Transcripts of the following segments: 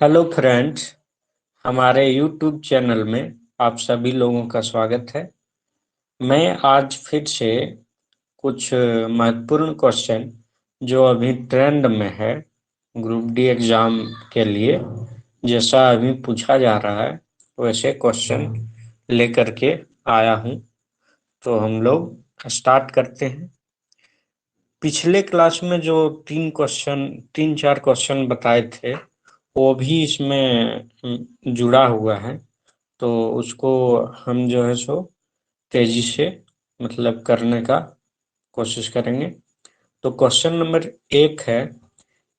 Hello friends, हमारे YouTube channel में आप सभी लोगों का स्वागत है। मैं आज फिर से कुछ महत्वपूर्ण क्वेश्चन जो अभी ट्रेंड में है ग्रुप डी एग्ज़ाम के लिए, जैसा अभी पूछा जा रहा है वैसे क्वेश्चन लेकर के आया हूँ। तो हम लोग स्टार्ट करते हैं। पिछले क्लास में जो तीन चार क्वेश्चन बताए थे वो भी इसमें जुड़ा हुआ है। तो उसको हम जो है सो तेजी से मतलब करने का कोशिश करेंगे। तो क्वेश्चन नंबर 1 है,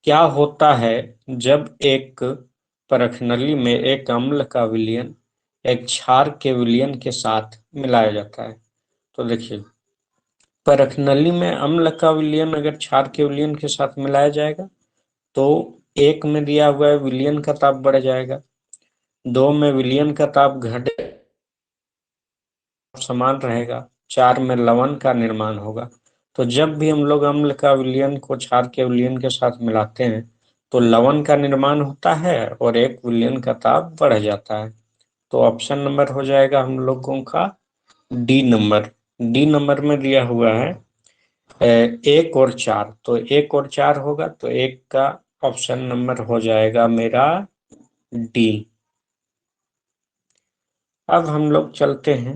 क्या होता है जब एक परखनली में एक अम्ल का विलयन एक क्षार के विलयन के साथ मिलाया जाता है। तो देखिए, परखनली में अम्ल का विलयन अगर क्षार के विलयन के साथ मिलाया जाएगा तो एक में दिया हुआ है विलयन का ताप बढ़ जाएगा, दो में विलयन का ताप घट समान रहेगा, चार में लवण का निर्माण होगा। तो जब भी हम लोग अम्ल का विलयन को क्षार के विलयन के साथ मिलाते हैं तो लवण का निर्माण होता है और एक विलयन का ताप बढ़ जाता है। तो ऑप्शन नंबर हो जाएगा हम लोगों का डी नंबर। डी नंबर में दिया हुआ है एक और चार, तो एक और चार होगा तो एक का ऑप्शन नंबर हो जाएगा मेरा डी। अब हम लोग चलते हैं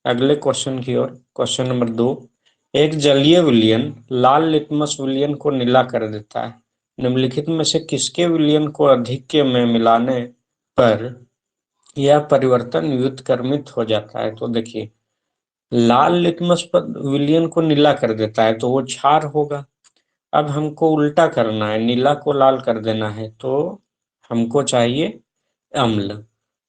अगले क्वेश्चन की ओर। क्वेश्चन नंबर 2, एक जलीय विलयन लाल लिटमस विलयन को नीला कर देता है। निम्नलिखित में से किसके विलयन को अधिक्य में मिलाने पर यह परिवर्तन व्युत्क्रमित हो जाता है। तो देखिए, लाल लिटमस पर विलयन को नीला कर देता है तो वो क्षार होगा। अब हमको उल्टा करना है, नीला को लाल कर देना है तो हमको चाहिए अम्ल।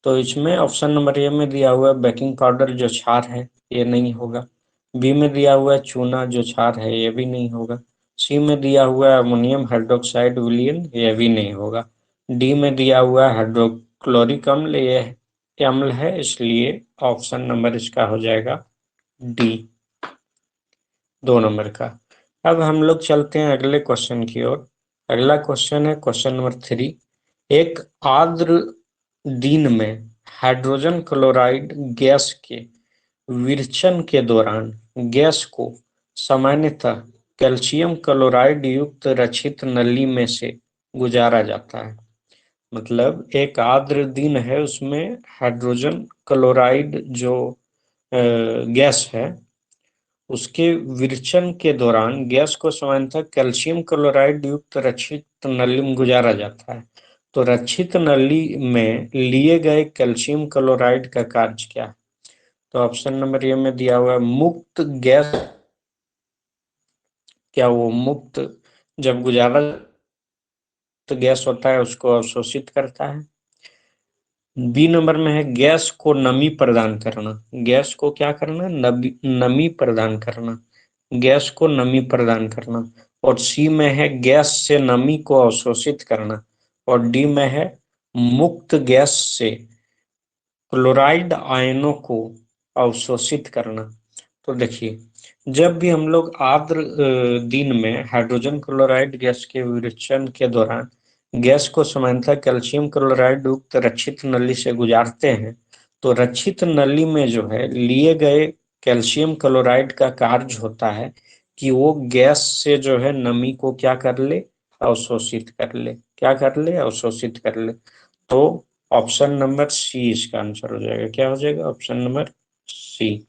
तो इसमें ऑप्शन नंबर ए में दिया हुआ है बेकिंग पाउडर जो क्षार है, ये नहीं होगा। बी में दिया हुआ है चूना जो क्षार है, ये भी नहीं होगा। सी में दिया हुआ है अमोनियम हाइड्रोक्साइड विलयन, ये भी नहीं होगा। डी में दिया हुआ है हाइड्रोक्लोरिक अम्ल, ये अम्ल है, इसलिए ऑप्शन नंबर इसका हो जाएगा डी, 2 नंबर का। अब हम लोग चलते हैं अगले क्वेश्चन की ओर। अगला क्वेश्चन है क्वेश्चन नंबर 3, एक आर्द्र दिन में हाइड्रोजन क्लोराइड गैस के विरचन के दौरान गैस को सामान्यतः कैल्शियम क्लोराइड युक्त रचित नली में से गुजारा जाता है। मतलब एक आर्द्र दिन है उसमें हाइड्रोजन क्लोराइड जो गैस है उसके विरचन के दौरान गैस को सामान्यतः कैल्शियम क्लोराइड युक्त रक्षित नली में गुजारा जाता है। तो रक्षित नली में लिए गए कैल्शियम क्लोराइड का कार्य क्या है। तो ऑप्शन नंबर ए में दिया हुआ है मुक्त गैस, क्या वो मुक्त जब गुजारा तो गैस होता है उसको अवशोषित करता है। बी नंबर में है गैस को नमी प्रदान करना। गैस को क्या करना, नमी प्रदान करना, गैस को नमी प्रदान करना। और सी में है गैस से नमी को अवशोषित करना। और डी में है मुक्त गैस से क्लोराइड आयनों को अवशोषित करना। तो देखिए, जब भी हम लोग आर्द्र दिन में हाइड्रोजन क्लोराइड गैस के विरेचन के दौरान गैस को सामान्यतः कैल्शियम क्लोराइड युक्त रक्षित नली से गुजारते हैं तो रक्षित नली में जो है लिए गए कैल्शियम क्लोराइड का कार्य होता है कि वो गैस से जो है नमी को क्या कर ले, अवशोषित कर ले। क्या कर ले, अवशोषित कर ले। तो ऑप्शन नंबर सी इसका आंसर हो जाएगा। क्या हो जाएगा, ऑप्शन नंबर सी।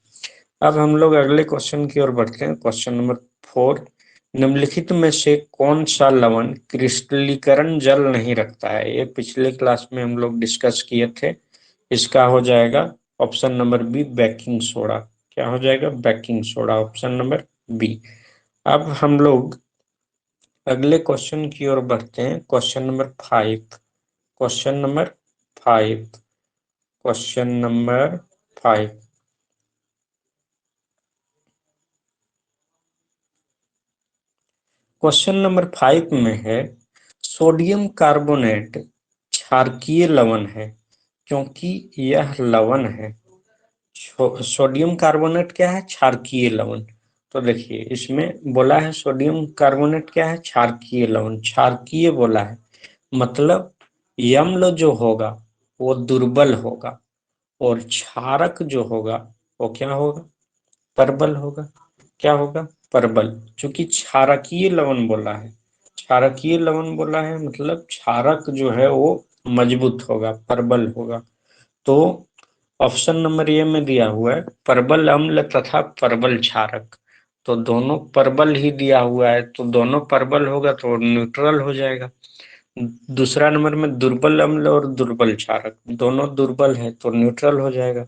अब हम लोग अगले क्वेश्चन की ओर बढ़ते हैं। क्वेश्चन नंबर 4, निम्नलिखित में से कौन सा लवण क्रिस्टलीकरण जल नहीं रखता है। ये पिछले क्लास में हम लोग डिस्कस किए थे। इसका हो जाएगा option number B baking soda. क्या हो जाएगा, baking soda, option number B. अब हम लोग अगले क्वेश्चन की ओर बढ़ते हैं। Question number 5। Question number 5। Question number 5। Question number 5 में है सोडियम कार्बोनेट क्षारकीय लवण है क्योंकि यह लवण है। सोडियम कार्बोनेट क्या है, क्षारकीय लवण। तो देखिए, इसमें बोला है सोडियम कार्बोनेट क्या है, क्षारकीय लवण। क्षारकीय बोला है मतलब यम्ल जो होगा वो दुर्बल होगा, और क्षारक जो होगा वो क्या होगा? प्रबल होगा। क्या होगा? प्रबल। चूंकि क्षारकीय लवण बोला है, क्षारकीय लवण बोला है मतलब क्षारक जो है वो मजबूत होगा, प्रबल होगा। तो ऑप्शन नंबर ए में दिया हुआ है प्रबल अम्ल तथा प्रबल क्षारक। तो दोनों प्रबल ही दिया हुआ है, तो दोनों प्रबल होगा तो न्यूट्रल हो जाएगा। दूसरा नंबर में दुर्बल अम्ल और दुर्बल क्षारक, दोनों दुर्बल है तो न्यूट्रल हो जाएगा।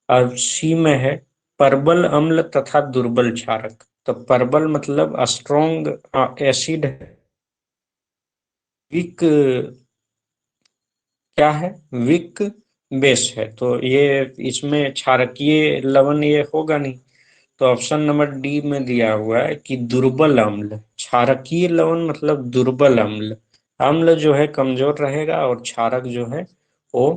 और सी में है प्रबल अम्ल तथा दुर्बल क्षारक। तो प्रबल मतलब स्ट्रॉन्ग एसिड, वीक क्या है? वीक बेस है। तो ये इसमें क्षारकीय लवण ये होगा नहीं। तो ऑप्शन नंबर डी में दिया हुआ है कि दुर्बल अम्ल। क्षारकीय लवण मतलब दुर्बल अम्ल। अम्ल जो है कमजोर रहेगा और क्षारक जो है वो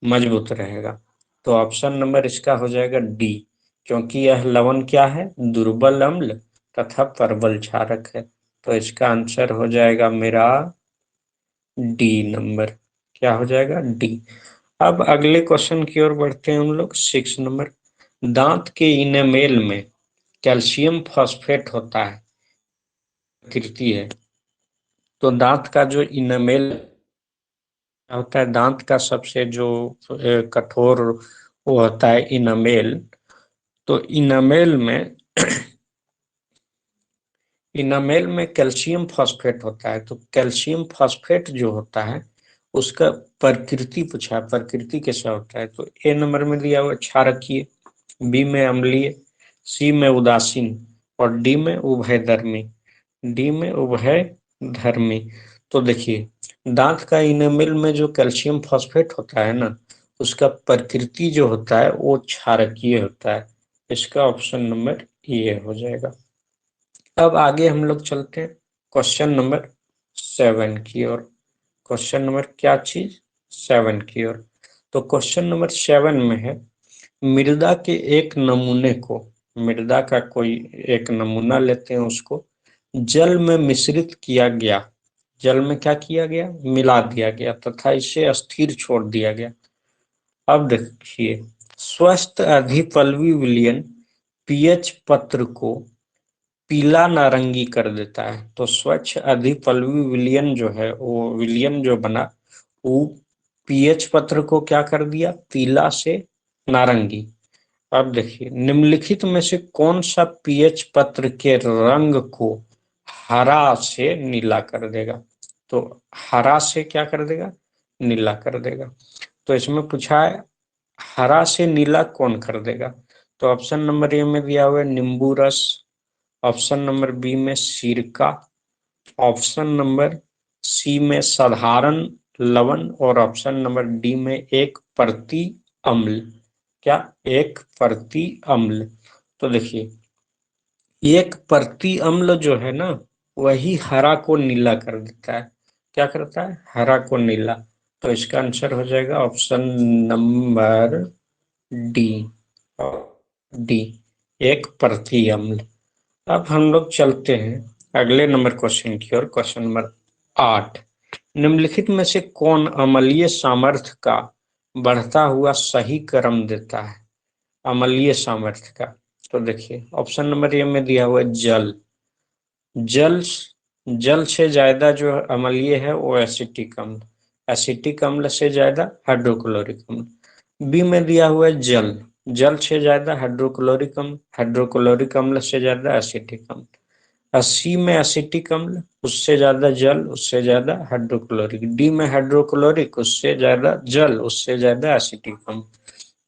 मजबूत रहेगा। तो ऑप्शन नंबर इसका हो जाएगा डी, क्योंकि यह लवण क्या है? दुर्बल अम्ल तथा प्रबल क्षारक है। तो इसका आंसर हो जाएगा मेरा डी नंबर। क्या हो जाएगा? डी। अब अगले क्वेश्चन की ओर बढ़ते हैं हम लोग। 6 नंबर, दांत के इनेमेल में कैल्शियम फॉस्फेट होता है, कृति है। तो दांत का जो इनेमेल होता है, दांत का सबसे जो कठोर वो होता है इनेमेल। तो इनेमेल में इनामेल में कैल्शियम फॉस्फेट होता है। तो कैल्शियम फॉस्फेट जो होता है उसका प्रकृति पूछा है, प्रकृति कैसा होता है? तो ए नंबर में दिया हुआ क्षारकीय, बी में अम्लीय, सी में उदासीन और डी में उभयधर्मी। डी में उभयधर्मी। तो देखिए, दांत का इनेमिल में जो कैल्शियम फॉस्फेट होता है ना, उसका प्रकृति जो होता है वो क्षारकीय होता है। इसका ऑप्शन नंबर ए हो जाएगा। अब आगे हम लोग चलते हैं क्वेश्चन नंबर 7 की ओर। क्वेश्चन नंबर क्या चीज? 7 की ओर। तो क्वेश्चन नंबर 7 में है मृदा के एक नमूने को, मृदा का कोई एक नमूना लेते हैं, उसको जल में मिश्रित किया गया। जल में क्या किया गया? मिला दिया गया तथा इसे स्थिर छोड़ दिया गया। अब देखिए, स्वस्थ अधिपल्वी विलयन पीएच पत्र को पीला नारंगी कर देता है। तो स्वच्छ अधिपल्वी विलयन जो है, वो विलयन जो बना वो पीएच पत्र को क्या कर दिया? पीला से नारंगी। अब देखिए, निम्नलिखित में से कौन सा पीएच पत्र के रंग को हरा से नीला कर देगा? तो हरा से क्या कर देगा? नीला कर देगा। तो इसमें पूछा है हरा से नीला कौन कर देगा? तो ऑप्शन नंबर ए में दिया हुआ है नींबू रस, ऑप्शन नंबर बी में सिरका, ऑप्शन नंबर सी में साधारण लवण और ऑप्शन नंबर डी में एक प्रति अम्ल। क्या? एक प्रति अम्ल। तो देखिए, एक प्रति अम्ल जो है ना, वही हरा को नीला कर देता है। क्या करता है? हरा को नीला। तो इसका आंसर हो जाएगा ऑप्शन नंबर डी। डी, एक प्रति अम्ल। अब हम लोग चलते हैं अगले नंबर क्वेश्चन की ओर। क्वेश्चन नंबर 8, निम्नलिखित में से कौन अम्लीय सामर्थ्य का बढ़ता हुआ सही क्रम देता है? अम्लीय सामर्थ्य का। तो देखिए, ऑप्शन नंबर ए में दिया हुआ है जल। जल जल से ज्यादा जो अम्लीय है वो एसिटिक अम्ल, एसिटिक अम्ल से ज्यादा हाइड्रोक्लोरिक अम्ल। बी में दिया हुआ है जल, जल से ज्यादा हाइड्रोक्लोरिक अम्ल, हाइड्रोक्लोरिक अम्ल से ज्यादा एसिटिक अम्ल। और सी में एसिटिक अम्ल, उससे ज्यादा जल, उससे ज्यादा हाइड्रोक्लोरिक। डी में हाइड्रोक्लोरिक, उससे ज्यादा जल, उससे ज्यादा एसिटिक अम्ल।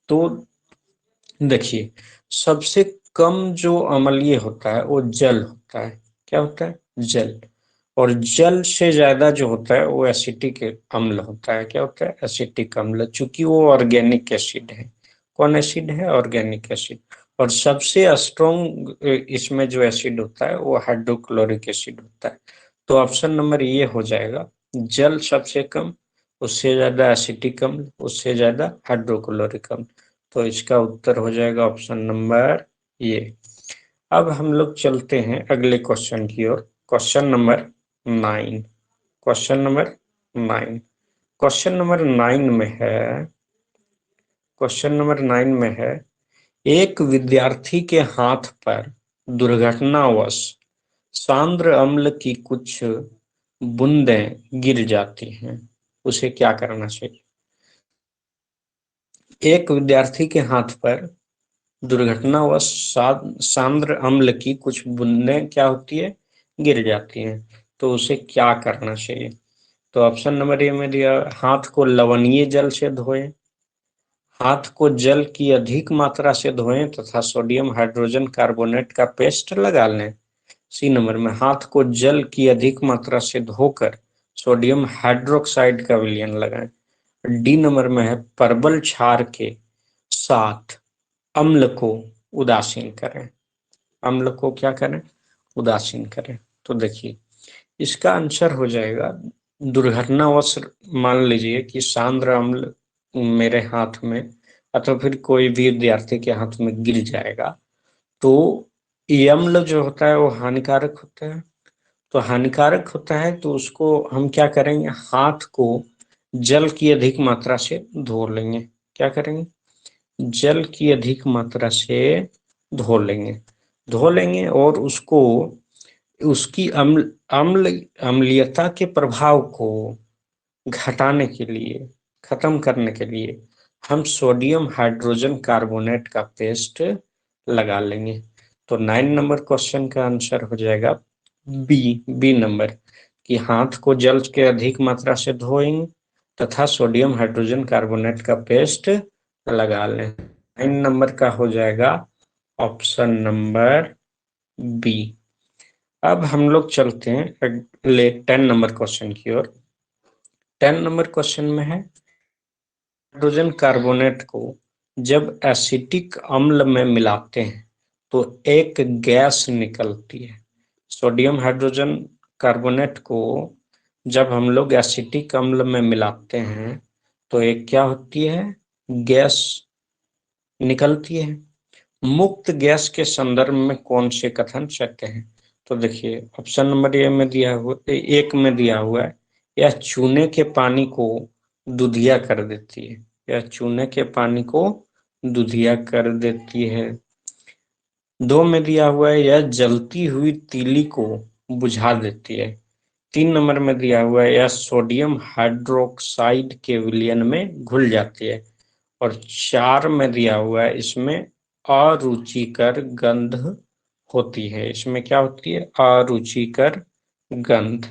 तो देखिए, सबसे कम जो अम्लीय होता है वो जल होता है। क्या होता है? जल। और जल से ज्यादा जो होता है वो एसिटिक अम्ल होता है। क्या होता है? एसिटिक अम्ल, चूंकि वो ऑर्गेनिक एसिड है। कौन एसिड है? Organic acid. और सबसे स्ट्रॉन्ग इसमें जो एसिड होता है वो हाइड्रोक्लोरिक एसिड होता है। तो ऑप्शन नंबर ये हो जाएगा, जल सबसे कम, उससे ज्यादा एसिटिक अम्ल, उससे ज्यादा हाइड्रोक्लोरिक अम्ल। तो इसका उत्तर हो जाएगा ऑप्शन नंबर ये। अब हम लोग चलते हैं अगले क्वेश्चन की ओर। Question number 9। Question number 9। Question number 9 में है, एक विद्यार्थी के हाथ पर दुर्घटनावश सांद्र अम्ल की कुछ बूंदें गिर जाती हैं, उसे क्या करना चाहिए? एक विद्यार्थी के हाथ पर दुर्घटनावश सांद्र अम्ल की कुछ बूंदें क्या होती है? गिर जाती हैं, तो उसे क्या करना चाहिए? तो ऑप्शन नंबर ए में दिया, हाथ को लवणीय जल से धोएं, हाथ को जल की अधिक मात्रा से धोएं तथा सोडियम हाइड्रोजन कार्बोनेट का पेस्ट लगा लें। सी नंबर में, हाथ को जल की अधिक मात्रा से धोकर सोडियम हाइड्रोक्साइड का विलयन लगाएं। डी नंबर में है, परबल क्षार के साथ अम्ल को उदासीन करें। अम्ल को क्या करें? उदासीन करें। तो देखिए, इसका आंसर हो जाएगा, दुर्घटनावश मान लीजिए कि सांद्र अम्ल मेरे हाथ में अथवा फिर कोई भी विद्यार्थी के हाथ में गिर जाएगा, तो ये अम्ल जो होता है वो हानिकारक होता है। तो हानिकारक होता है तो उसको हम क्या करेंगे? हाथ को जल की अधिक मात्रा से धो लेंगे। क्या करेंगे? जल की अधिक मात्रा से धो लेंगे। धो लेंगे और उसको, उसकी अम्लीयता के प्रभाव को घटाने के लिए, खत्म करने के लिए हम सोडियम हाइड्रोजन कार्बोनेट का पेस्ट लगा लेंगे। तो 9 नंबर क्वेश्चन का आंसर हो जाएगा बी नंबर, कि हाथ को जल के अधिक मात्रा से धोएंगे तथा सोडियम हाइड्रोजन कार्बोनेट का पेस्ट लगा लें। 9 नंबर का हो जाएगा ऑप्शन नंबर बी। अब हम लोग चलते हैं अगले 10 नंबर क्वेश्चन की ओर। 10 नंबर क्वेश्चन में है, हाइड्रोजन कार्बोनेट को जब एसिटिक अम्ल में मिलाते हैं तो एक गैस निकलती है। सोडियम हाइड्रोजन कार्बोनेट को जब हम लोग एसिटिक अम्ल में मिलाते हैं तो एक क्या होती है? गैस निकलती है। मुक्त गैस के संदर्भ में कौन से कथन सत्य हैं? तो देखिए, ऑप्शन नंबर ए में दिया हुआ, एक में दिया हुआ है, यह चूने के पानी को दुधिया कर देती है। यह चूने के पानी को दुधिया कर देती है। 2 में दिया हुआ है, यह जलती हुई तीली को बुझा देती है। 3 नंबर में दिया हुआ है, यह सोडियम हाइड्रोक्साइड के विलयन में घुल जाती है। और 4 में दिया हुआ है, इसमें अरुचिकर गंध होती है। इसमें क्या होती है? अरुचिकर गंध।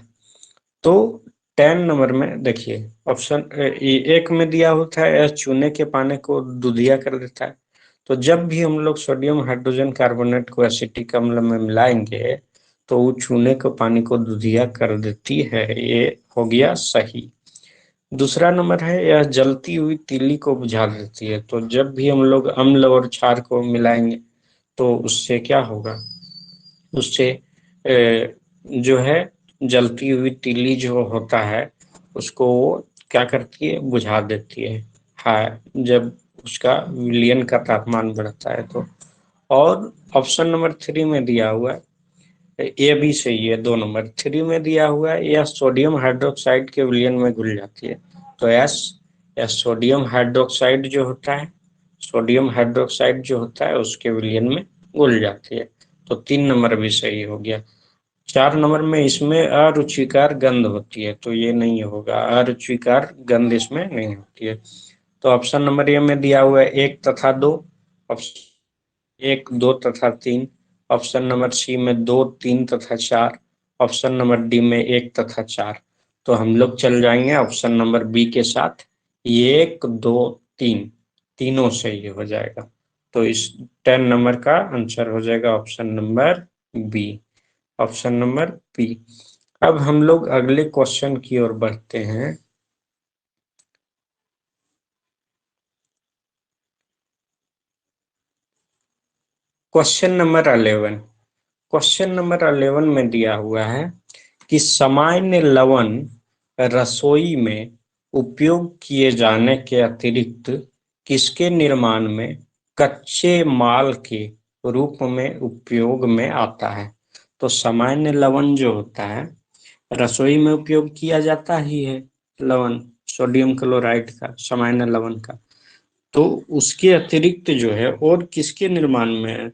तो 10 नंबर में देखिए, ऑप्शन एक में दिया होता है, यह चूने के पानी को दुधिया कर देता है। तो जब भी हम लोग सोडियम हाइड्रोजन कार्बोनेट को एसिटिक अम्ल में मिलाएंगे तो वो चूने के पानी को दुधिया कर देती है। ये हो गया सही। दूसरा नंबर है, यह जलती हुई तीली को बुझा देती है। तो जब भी हम लोग अम्ल और क्षार को मिलाएंगे तो उससे क्या होगा? उससे जो है, जलती हुई तीली जो होता है उसको क्या करती है? बुझा देती है। हाँ, जब उसका विलयन का तापमान बढ़ता है तो। और ऑप्शन नंबर 3 में दिया हुआ है, ये भी सही है। 2 नंबर 3 में दिया हुआ है, यह सोडियम हाइड्रोक्साइड के विलयन में घुल जाती है। तो यस, यह सोडियम हाइड्रोक्साइड जो होता है, सोडियम हाइड्रोक्साइड जो होता है उसके विलयन में घुल जाती है। तो 3 नंबर भी सही हो गया। 4 नंबर में, इसमें अरुचिकर गंध होती है, तो ये नहीं होगा। अरुचिकर गंध इसमें नहीं होती है। तो ऑप्शन नंबर ए में दिया हुआ है 1 तथा 2, ऑप्शन 1, 2 तथा 3, ऑप्शन नंबर सी में 2, 3 तथा 4, ऑप्शन नंबर डी में 1 तथा 4। तो हम लोग चल जाएंगे ऑप्शन नंबर बी के साथ। 1, 2, 3 तीनों सही हो जाएगा। तो इस 10 नंबर का आंसर हो जाएगा option number B. Option number B. अब हम लोग अगले क्वेश्चन की ओर बढ़ते हैं। Question number 11। क्वेश्चन नंबर 11 में दिया हुआ है कि सामान्य लवण रसोई में उपयोग किए जाने के अतिरिक्त किसके निर्माण में कच्चे माल के रूप में उपयोग में आता है? तो सामान्य लवण जो होता है रसोई में उपयोग किया जाता ही है, लवण, सोडियम क्लोराइड का, सामान्य लवण का। तो उसके अतिरिक्त जो है और किसके निर्माण में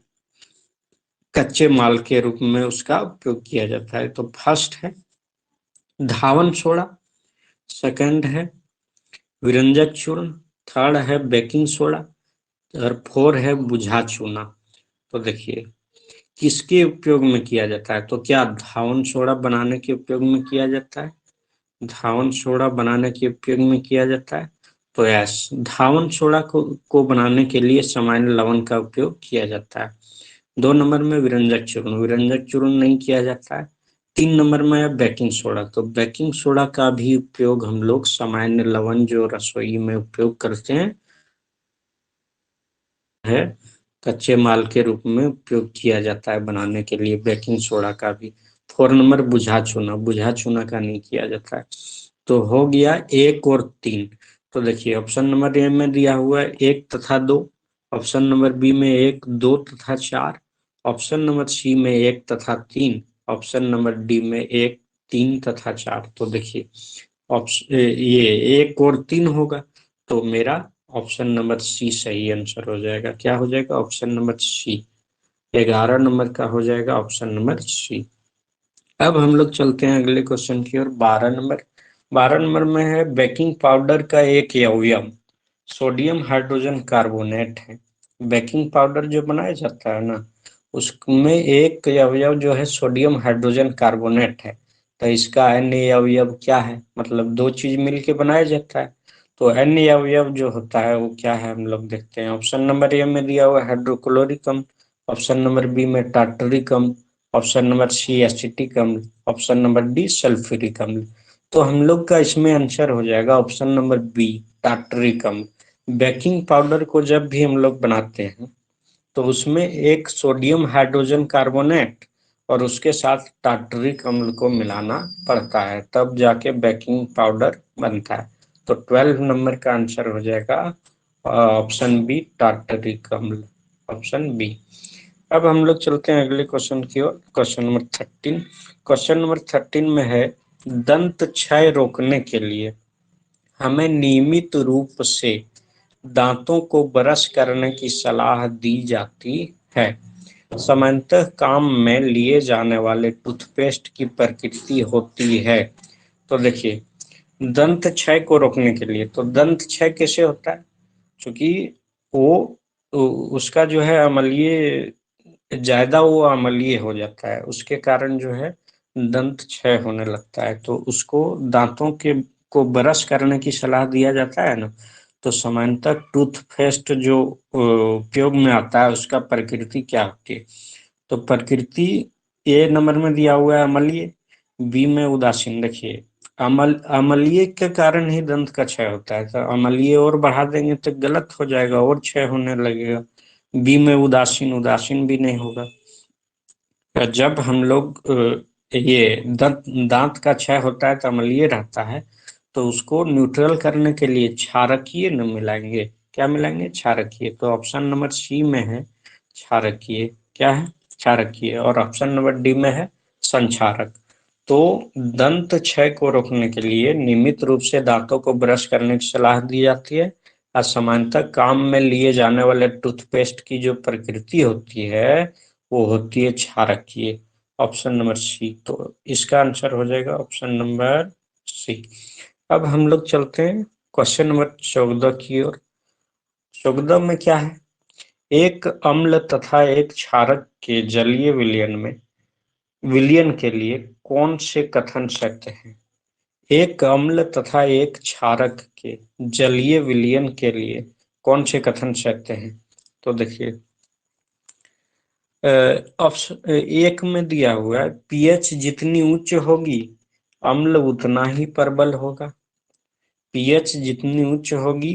कच्चे माल के रूप में उसका उपयोग किया जाता है? तो फर्स्ट है धावन सोडा, सेकंड है विरंजक चूर्ण, थर्ड है बेकिंग सोडा और फोर है बुझा चूना। तो देखिए किसके उपयोग में किया जाता है? तो क्या धावन सोडा बनाने के उपयोग में किया जाता है? धावन सोडा बनाने के उपयोग में किया जाता है। तो यस, धावन सोडा को बनाने के लिए सामान्य लवण का उपयोग किया जाता है। 2 नंबर में विरंजक चूर्ण, विरंजक चूर्ण नहीं किया जाता है। 3 नंबर में है बेकिंग सोडा, तो बेकिंग सोडा का भी उपयोग हम लोग सामान्य लवण जो रसोई में उपयोग करते हैं है कच्चे माल के रूप में उपयोग किया जाता है बनाने के लिए बेकिंग सोडा का भी। 4 नंबर बुझा चूना, बुझा चूना का नहीं किया जाता है। तो हो गया 1 और 3। तो देखिए ऑप्शन नंबर ए में दिया हुआ है 1 तथा 2, ऑप्शन नंबर बी में 1, 2 तथा 4, ऑप्शन नंबर सी में 1 तथा 3, ऑप्शन नंबर डी में 1, 3 तथा 4। तो देखिए ऑप्शन ये 1 और 3 होगा, तो मेरा ऑप्शन नंबर सी सही आंसर हो जाएगा। क्या हो जाएगा? Option number C. 11 नंबर का हो जाएगा ऑप्शन नंबर सी। अब हम लोग चलते हैं अगले क्वेश्चन की ओर। 12 नंबर, 12 नंबर में है बेकिंग पाउडर का एक अवयव सोडियम हाइड्रोजन कार्बोनेट है। बेकिंग पाउडर जो बनाया जाता है ना, उसमें एक अवयव जो है सोडियम हाइड्रोजन कार्बोनेट है। तो इसका अन्य अवयव क्या है? मतलब दो चीज मिलके बनाया जाता है। तो अन्य अवयव जो होता है वो क्या है हम लोग देखते हैं। ऑप्शन नंबर ए में दिया हुआ है हाइड्रोक्लोरिक अम्ल, ऑप्शन नंबर बी में टार्टरिक अम्ल, ऑप्शन नंबर सी एसिटिक अम्ल, ऑप्शन नंबर डी सल्फ्यूरिक अम्ल। तो हम लोग का इसमें आंसर हो जाएगा ऑप्शन नंबर बी टार्टरिक अम्ल। बेकिंग पाउडर को जब भी हम लोग बनाते हैं तो उसमें एक सोडियम हाइड्रोजन कार्बोनेट और उसके साथ टार्टरिक अम्ल को मिलाना पड़ता है, तब जाके बेकिंग पाउडर बनता है। तो 12 नंबर का आंसर हो जाएगा ऑप्शन बी टार्टरिक अम्ल, ऑप्शन बी। अब हम लोग चलते हैं अगले क्वेश्चन की ओर। Question number 13। क्वेश्चन नंबर 13 में है दंत क्षय रोकने के लिए हमें नियमित रूप से दांतों को ब्रश करने की सलाह दी जाती है। सामान्यतः काम में लिए जाने वाले टूथपेस्ट की प्रकृति होती है। तो देखिए दंत क्षय को रोकने के लिए, तो दंत क्षय कैसे होता है? क्योंकि वो उसका जो है अम्लीय, ज्यादा वो अम्लीय हो जाता है, उसके कारण जो है दंत क्षय होने लगता है। तो उसको दांतों के को ब्रश करने की सलाह दिया जाता है ना। तो सामान्यतः टूथपेस्ट जो उपयोग में आता है उसका प्रकृति क्या होती है? तो प्रकृति ए नंबर में दिया हुआ है अम्लीय, बी में उदासीन। देखिए अम्लीय के कारण ही दंत का क्षय होता है, तो अम्लीय और बढ़ा देंगे तो गलत हो जाएगा और क्षय होने लगेगा। बी में उदासीन, उदासीन भी नहीं होगा। जब हम लोग ये दांत का क्षय होता है तो अम्लीय रहता है, तो उसको न्यूट्रल करने के लिए क्षारकीय न मिलाएंगे। क्या मिलाएंगे? क्षारकीय। तो ऑप्शन नंबर सी में है क्षारकीय। क्या है? क्षारकीय। और ऑप्शन नंबर डी में है संक्षारक। तो दंत क्षय को रोकने के लिए नियमित रूप से दांतों को ब्रश करने की सलाह दी जाती है। और सामान्यतः काम में लिए जाने वाले टूथपेस्ट की जो प्रकृति होती है वो होती है क्षारकीय। Option number C. तो इसका आंसर हो जाएगा ऑप्शन नंबर सी। अब हम लोग चलते हैं क्वेश्चन नंबर 14 की ओर। 14 में क्या है? एक अम्ल तथा एक क्षारक के जलीय विलयन के लिए कौन से कथन सत्य हैं? एक अम्ल तथा एक क्षारक के जलीय विलयन के लिए कौन से कथन सत्य हैं? तो देखिए ऑप्शन एक में दिया हुआ है पीएच जितनी उच्च होगी अम्ल उतना ही प्रबल होगा। पीएच जितनी उच्च होगी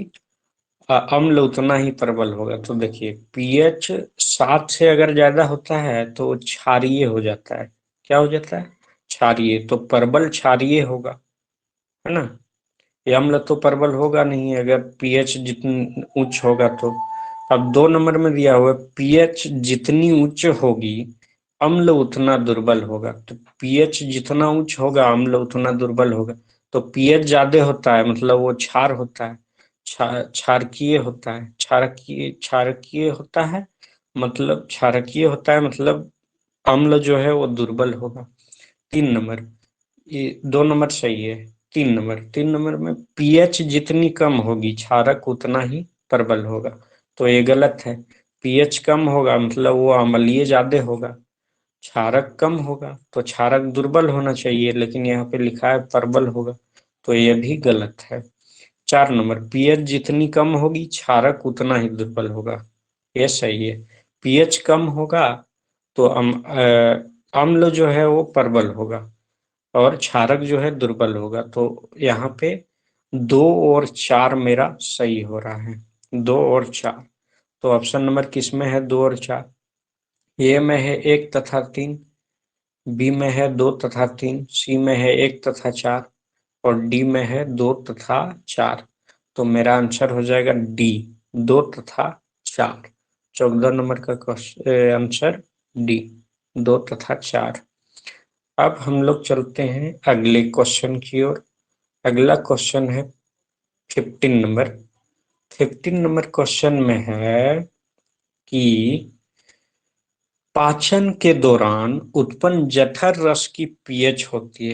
अम्ल उतना ही प्रबल होगा। तो देखिए पीएच 7 से अगर ज्यादा होता है तो क्षारीय हो जाता है। क्या हो जाता है? क्षारीय। तो प्रबल क्षारीय होगा, है ना। ये अम्ल तो प्रबल होगा नहीं अगर पीएच जितनी उच्च होगा तो। अब 2 नंबर में दिया हुआ है पीएच जितनी उच्च होगी अम्ल उतना दुर्बल होगा। तो पीएच जितना उच्च होगा अम्ल उतना दुर्बल होगा। तो पीएच ज्यादा होता है मतलब वो क्षार होता है, क्षारकीय होता है, क्षारकीय होता है, मतलब क्षारकीय होता है मतलब अम्ल जो है वो दुर्बल होगा। 3 नंबर, ये 2 नंबर सही है। 3 नंबर में पीएच जितनी कम होगी क्षारक उतना ही प्रबल होगा, तो ये गलत है। पीएच कम होगा मतलब वो अम्लीय ज्यादा होगा, क्षारक कम होगा तो क्षारक दुर्बल होना चाहिए, लेकिन यहाँ पे लिखा है प्रबल होगा, तो ये भी गलत है। 4 नंबर, पीएच जितनी कम होगी क्षारक उतना ही दुर्बल होगा, ये सही है। पीएच कम होगा तो अम्ल जो है वो प्रबल होगा और क्षारक जो है दुर्बल होगा, तो यहाँ पे 2 और 4 मेरा सही हो रहा है। 2 और 4, तो ऑप्शन नंबर किस में है? 2 और 4। ए में है 1 तथा 3, बी में है 2 तथा 3, सी में है 1 तथा 4 और डी में है 2 तथा 4। तो मेरा आंसर हो जाएगा डी, 2 तथा 4। 14 नंबर का क्वेश्चन आंसर डी, 2 तथा 4। अब हम लोग चलते हैं अगले क्वेश्चन की ओर। अगला क्वेश्चन है 15 नंबर। 15 नंबर क्वेश्चन में है कि पाचन के दौरान उत्पन्न जठर रस की पीएच होती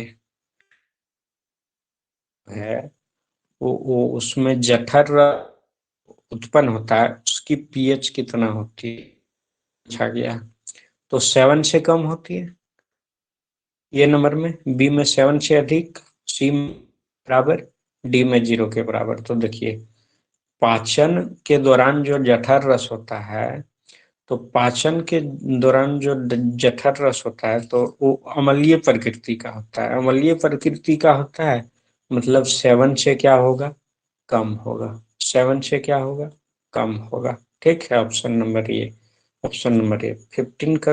है वो उसमें जठर रस उत्पन्न होता है, उसकी पीएच कितना होती है पूछा गया। तो 7 से कम होती है ये नंबर में, बी में 7 से अधिक, सी में बराबर, डी में 0 के बराबर। तो देखिए, पाचन के दौरान जो जठर रस होता है, तो पाचन के दौरान जो जठर रस होता है तो वो अम्लीय प्रकृति का होता है। अम्लीय प्रकृति का होता है मतलब 7 से क्या होगा? कम होगा। 7 से क्या होगा? कम होगा। ठीक है, option number A. Option number A 15 का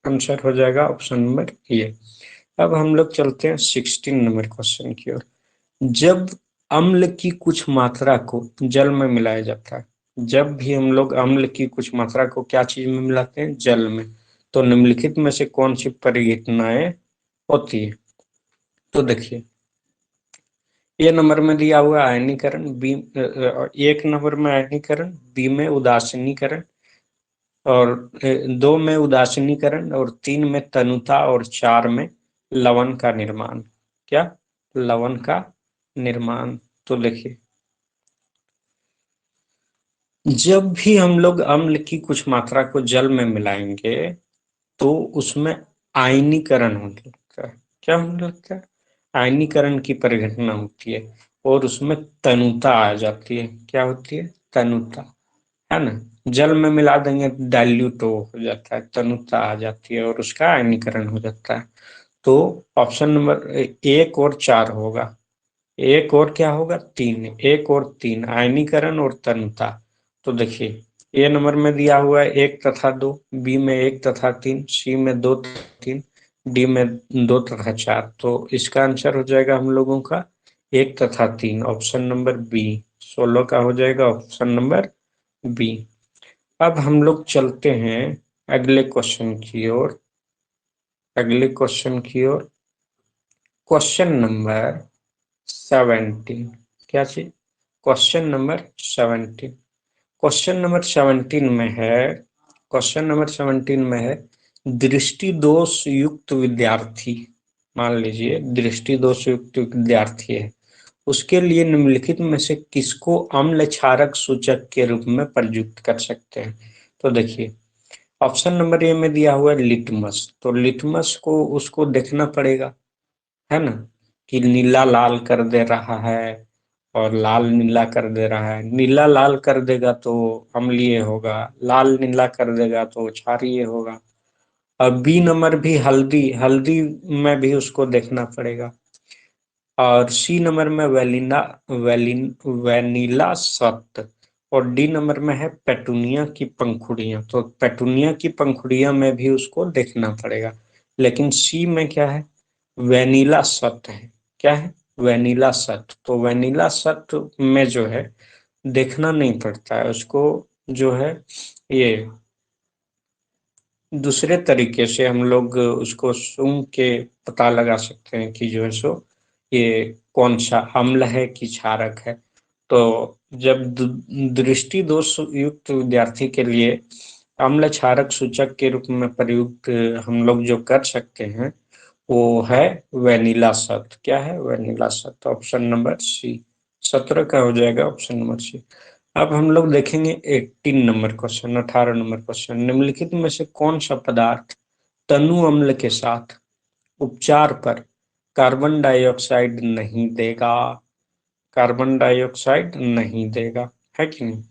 आंसर हो जाएगा ऑप्शन नंबर ए। अब हम लोग चलते हैं 16 नंबर क्वेश्चन की ओर। जब अम्ल की कुछ मात्रा को जल में मिलाया जाता है, जब भी हम लोग अम्ल की कुछ मात्रा को क्या चीज में मिलाते हैं? जल में, तो निम्नलिखित में से कौन सी परिघटनाएं होती है? तो देखिए, ए नंबर में दिया हुआ आयनीकरण, बी 1 नंबर में आयनीकरण, बी में उदासीनीकरण और 2 में उदासीनीकरण और 3 में तनुता और 4 में लवण का निर्माण। क्या? लवण का निर्माण। तो देखिए, जब भी हम लोग अम्ल की कुछ मात्रा को जल में मिलाएंगे तो उसमें आयनीकरण होने लगता है। क्या होने लगता है? आयनीकरण की परिघटना होती है और उसमें तनुता आ जाती है। क्या होती है? तनुता, है ना। जल में मिला देंगे डाइल्यूट हो जाता है, तनुता आ जाती है और उसका आयनीकरण हो जाता है। तो ऑप्शन नंबर 1 और 4 होगा। एक और क्या होगा? 3। 1 और 3 आयनीकरण और तनुता। तो देखिए, ए नंबर में दिया हुआ है 1 तथा 2, बी में 1 तथा 3, सी में 2 तथा 3, डी में 2 तथा 4। तो इसका आंसर हो जाएगा हम लोगों का 1 तथा 3, ऑप्शन नंबर बी। 16 का हो जाएगा ऑप्शन नंबर बी। अब हम लोग चलते हैं अगले क्वेश्चन की ओर। अगले क्वेश्चन की ओर, क्वेश्चन नंबर 17। क्या चीज? Question number 17। क्वेश्चन नंबर 17 में है, क्वेश्चन नंबर 17 में है, दृष्टि दोष युक्त विद्यार्थी, मान लीजिए दृष्टि दोष युक्त विद्यार्थी है, उसके लिए निम्नलिखित में से किसको अम्ल क्षारक सूचक के रूप में प्रयुक्त कर सकते हैं? तो देखिए, ऑप्शन नंबर ए में दिया हुआ है लिटमस, तो लिटमस को उसको देखना पड़ेगा, है ना, कि नीला लाल कर दे रहा है और लाल नीला कर दे रहा है। नीला लाल कर देगा तो अम्लीय होगा, लाल नीला कर देगा तो क्षारीय होगा। और बी नंबर भी हल्दी, हल्दी में भी उसको देखना पड़ेगा। और सी नंबर में वैनिला सत्त और डी नंबर में है पेटूनिया की पंखुड़ियां, तो पेटूनिया की पंखुड़ियां में भी उसको देखना पड़ेगा। लेकिन सी में क्या है? वैनिला सत्त है। क्या है? वैनिला सत्त। तो वैनिला सत्त में जो है देखना नहीं पड़ता है उसको, जो है ये दूसरे तरीके से हम लोग उसको सूंघ के पता लगा सकते हैं कि जो है सो ये कौन सा अम्ल है कि क्षारक है। तो जब दृष्टि दोष युक्त विद्यार्थी के लिए अम्ल क्षारक सूचक के रूप में प्रयुक्त हम लोग जो कर सकते हैं वो है वेनिला शब्द। क्या है? वेनिला शब्द। Option number C. 17 का हो जाएगा ऑप्शन नंबर सी। अब हम लोग देखेंगे 18 नंबर क्वेश्चन, 18 नंबर क्वेश्चन। निम्नलिखित में से कौन सा पदार्थ तनु अम्ल के साथ उपचार पर कार्बन डाइऑक्साइड नहीं देगा? कार्बन डाइऑक्साइड नहीं देगा, है कि नहीं?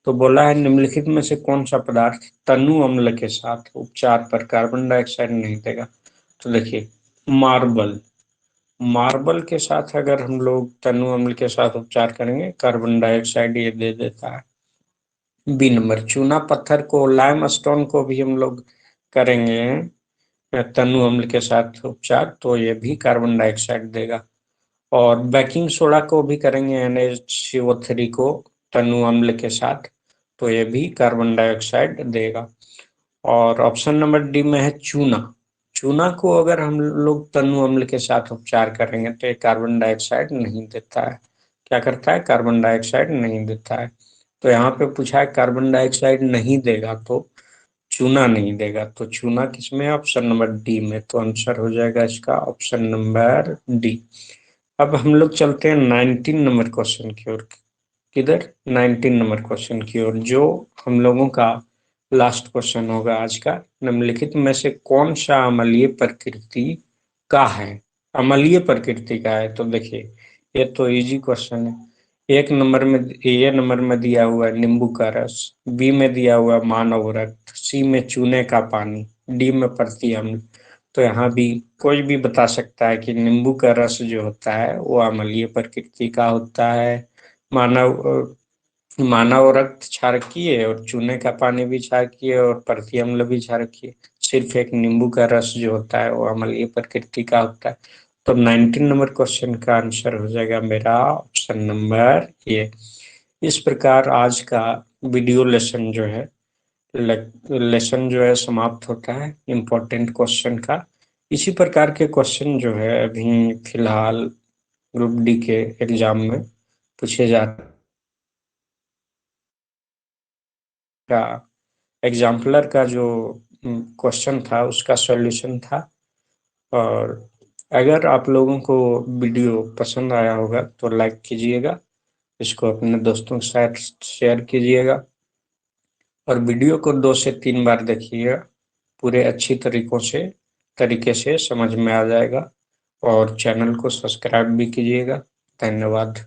तो बोला है निम्नलिखित में से कौन सा पदार्थ तनु अम्ल के साथ उपचार पर कार्बन डाइऑक्साइड नहीं देगा। तो देखिए, मार्बल। मार्बल के साथ अगर हम लोग तनु अम्ल के साथ उपचार करेंगे, कार्बन डाइऑक्साइड ये दे देता है। बी नंबर, चूना पत्थर को, लाइम स्टोन को भी हम लोग करेंगे तनु अम्ल के साथ उपचार, तो ये भी कार्बन डाइऑक्साइड देगा। और बेकिंग सोडा को भी करेंगे NaCO3 को तनु अम्ल के साथ, तो ये भी कार्बन डाइऑक्साइड देगा। और ऑप्शन नंबर डी में है चूना। चूना को अगर हम लोग तनु अम्ल के साथ उपचार करेंगे तो ये कार्बन डाइऑक्साइड नहीं देता है। क्या करता है? कार्बन डाइऑक्साइड नहीं देता है। तो यहाँ पे पूछा है कार्बन डाइऑक्साइड नहीं देगा, तो चूना नहीं देगा। तो चूना किसमें है? ऑप्शन नंबर डी में। तो आंसर हो जाएगा इसका ऑप्शन नंबर डी। अब हम लोग चलते हैं 19 नंबर क्वेश्चन की ओर। किधर? 19 नंबर क्वेश्चन की ओर, जो हम लोगों का लास्ट क्वेश्चन होगा आज का। निम्नलिखित में से कौन सा अम्लीय प्रकृति का है? अम्लीय प्रकृति का है। तो देखिए, ये तो इजी क्वेश्चन है। एक नंबर में, ए नंबर में दिया हुआ है नींबू का रस, बी में दिया हुआ है मानव रक्त, सी में चूने का पानी, डी में प्रति अम्ल। तो यहाँ भी कोई भी बता सकता है कि नींबू का रस जो होता है वो अम्लीय प्रकृति का होता है। मानव मानव रक्त क्षारकीय और चूने का पानी भी क्षारकीय और प्रति अम्ल भी क्षारकीय। सिर्फ एक नींबू का रस जो होता है वो अम्लीय प्रकृति का होता है। तो 19 नंबर क्वेश्चन का आंसर हो जाएगा मेरा ऑप्शन नंबर ए। इस प्रकार आज का वीडियो लेसन जो है, लेसन जो है समाप्त होता है इम्पोर्टेंट क्वेश्चन का। इसी प्रकार के क्वेश्चन जो है अभी फिलहाल ग्रुप डी के एग्जाम में पूछे जा का एग्जाम्पलर का जो क्वेश्चन था उसका सॉल्यूशन था। और अगर आप लोगों को वीडियो पसंद आया होगा तो लाइक कीजिएगा, इसको अपने दोस्तों के साथ शेयर कीजिएगा और वीडियो को 2 से 3 बार देखिएगा। पूरे अच्छी तरीके से समझ में आ जाएगा। और चैनल को सब्सक्राइब भी कीजिएगा। धन्यवाद।